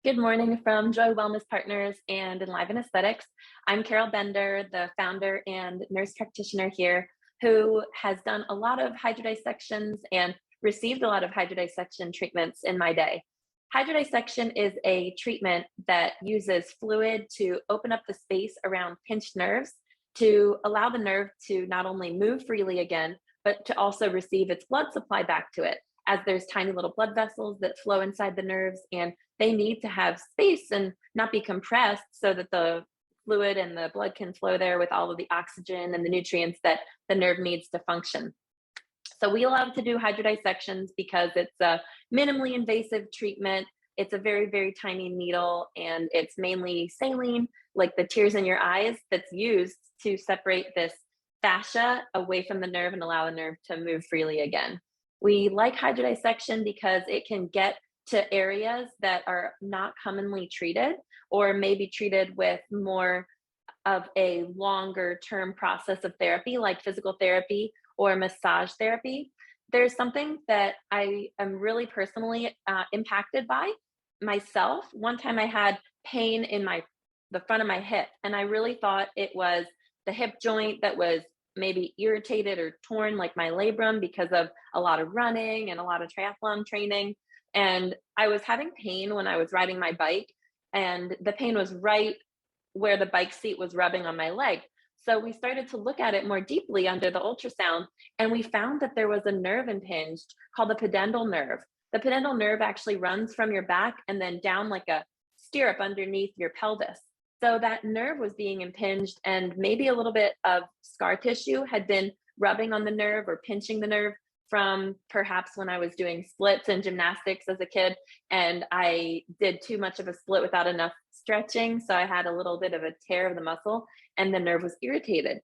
Good morning from Joy Wellness Partners and Enliven Aesthetics. I'm Carol Bender, the founder and nurse practitioner here, who has done a lot of hydrodissections and received a lot of hydrodissection treatments in my day. Hydrodissection is a treatment that uses fluid to open up the space around pinched nerves to allow the nerve to not only move freely again, but to also receive its blood supply back to it, as there's tiny little blood vessels that flow inside the nerves, and they need to have space and not be compressed so that the fluid and the blood can flow there with all of the oxygen and the nutrients that the nerve needs to function. So we love to do hydrodissections because it's a minimally invasive treatment. It's a very, very tiny needle, and it's mainly saline, like the tears in your eyes, that's used to separate this fascia away from the nerve and allow the nerve to move freely again. We like hydrodissection because it can get to areas that are not commonly treated or maybe treated with more of a longer term process of therapy, like physical therapy or massage therapy. There's something that I am really personally impacted by myself. One time I had pain in the front of my hip, and I really thought it was the hip joint that was maybe irritated or torn, like my labrum, because of a lot of running and a lot of triathlon training. And I was having pain when I was riding my bike, and the pain was right where the bike seat was rubbing on my leg. So we started to look at it more deeply under the ultrasound, and we found that there was a nerve impinged called the pudendal nerve. The pudendal nerve actually runs from your back and then down like a stirrup underneath your pelvis. So that nerve was being impinged, and maybe a little bit of scar tissue had been rubbing on the nerve or pinching the nerve from perhaps when I was doing splits and gymnastics as a kid, and I did too much of a split without enough stretching. So I had a little bit of a tear of the muscle, and the nerve was irritated.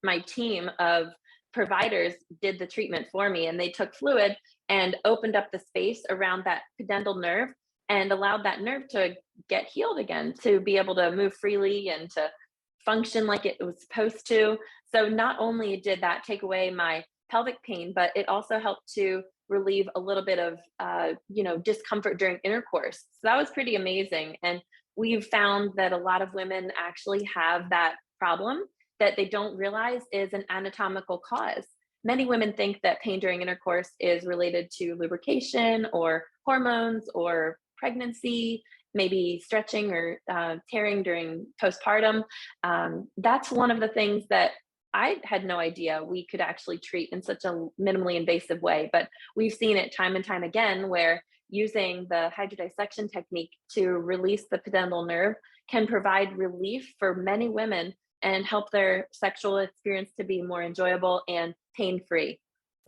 My team of providers did the treatment for me, and they took fluid and opened up the space around that pudendal nerve and allowed that nerve to get healed again, to be able to move freely and to function like it was supposed to. So not only did that take away my pelvic pain, but it also helped to relieve a little bit of discomfort during intercourse. So that was pretty amazing. And we've found that a lot of women actually have that problem that they don't realize is an anatomical cause. Many women think that pain during intercourse is related to lubrication or hormones or pregnancy, maybe stretching or tearing during postpartum. That's one of the things that I had no idea we could actually treat in such a minimally invasive way. But we've seen it time and time again where using the hydrodissection technique to release the pudendal nerve can provide relief for many women and help their sexual experience to be more enjoyable and pain-free.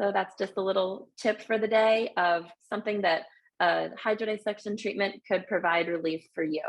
So that's just a little tip for the day of something that a hydrodissection treatment could provide relief for you.